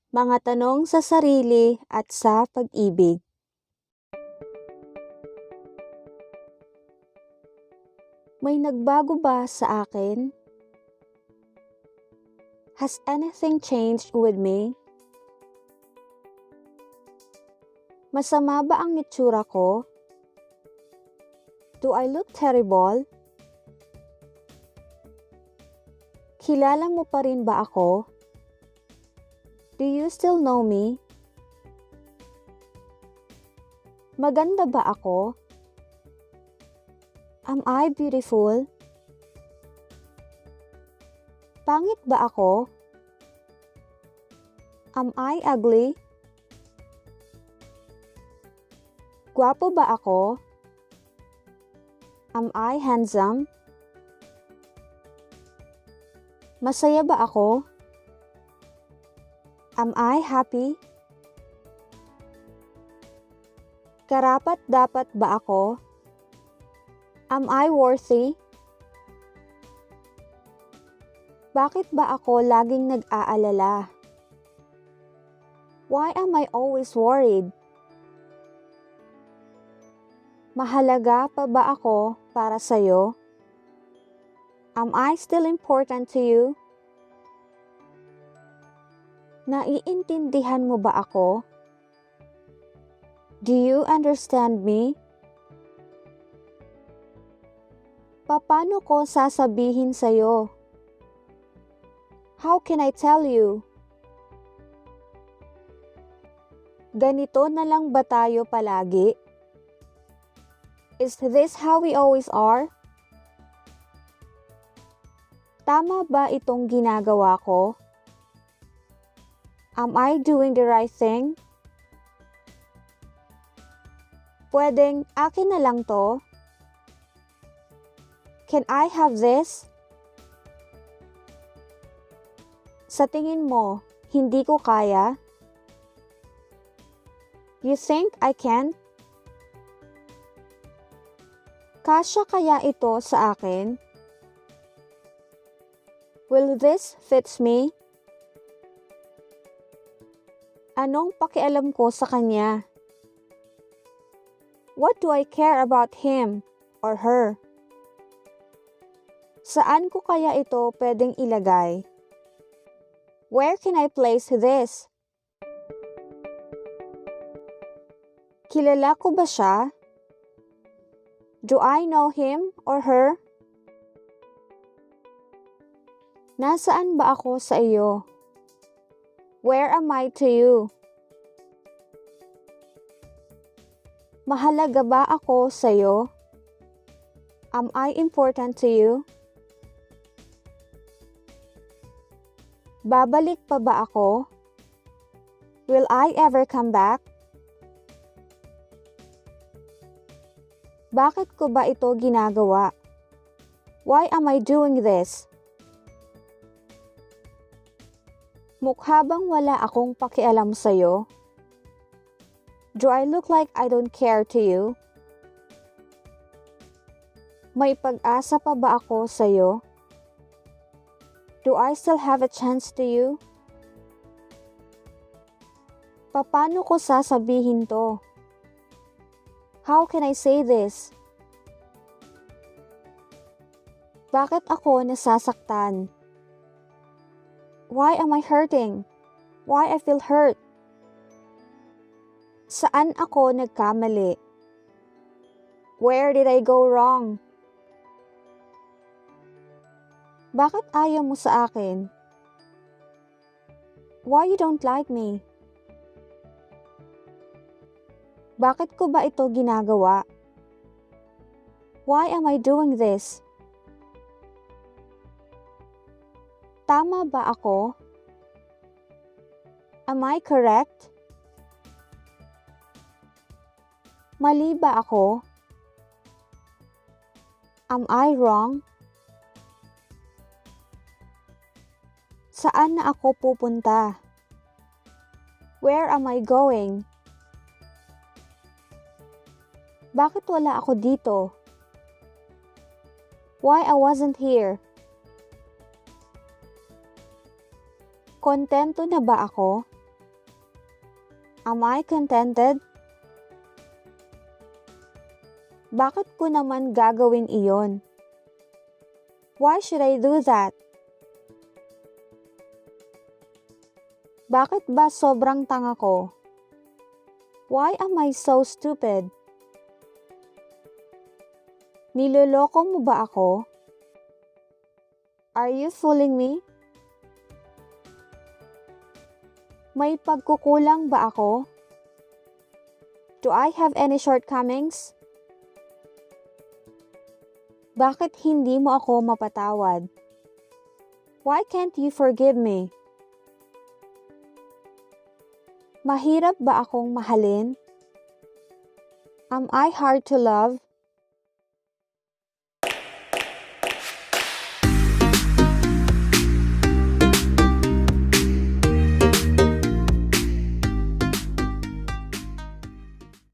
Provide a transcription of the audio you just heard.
Mga tanong sa sarili at sa pag-ibig. May nagbago ba sa akin? Has anything changed with me? Masama ba ang itsura ko? Do I look terrible? Kilala mo pa rin ba ako? Do you still know me? Maganda ba ako? Am I beautiful? Pangit ba ako? Am I ugly? Gwapo ba ako? Am I handsome? Masaya ba ako? Am I happy? Karapat-dapat ba ako? Am I worthy? Bakit ba ako laging nag-aalala? Why am I always worried? Mahalaga pa ba ako para sa'yo? Am I still important to you? Naiintindihan mo ba ako? Do you understand me? Paano ko sasabihin sa'yo? How can I tell you? Ganito na lang ba tayo palagi? Is this how we always are? Tama ba itong ginagawa ko? Am I doing the right thing? Pwedeng akin na lang to? Can I have this? Sa tingin mo, hindi ko kaya? You think I can't? Kasya kaya ito sa akin? Will this fits me? Anong pakialam ko sa kanya? What do I care about him or her? Saan ko kaya ito pwedeng ilagay? Where can I place this? Kilala ko ba siya? Do I know him or her? Nasaan ba ako sa iyo? Where am I to you? Mahalaga ba ako sa iyo? Am I important to you? Babalik pa ba ako? Will I ever come back? Bakit ko ba ito ginagawa? Why am I doing this? Mukha bang wala akong pakialam sa'yo? Do I look like I don't care to you? May pag-asa pa ba ako sa'yo? Do I still have a chance to you? Paano ko sasabihin to? How can I say this? Bakit ako nasasaktan? Why am I hurting? Why I feel hurt? Saan ako nagkamali? Where did I go wrong? Bakit ayaw mo sa akin? Why you don't like me? Bakit ko ba ito ginagawa? Why am I doing this? Tama ba ako? Am I correct? Mali ba ako? Am I wrong? Saan na ako pupunta? Where am I going? Bakit wala ako dito? Why I wasn't here? Kontento na ba ako? Am I contented? Bakit ko naman gagawin iyon? Why should I do that? Bakit ba sobrang tanga ko? Why am I so stupid? Niloloko mo ba ako? Are you fooling me? May pagkukulang ba ako? Do I have any shortcomings? Bakit hindi mo ako mapatawad? Why can't you forgive me? Mahirap ba akong mahalin? Am I hard to love?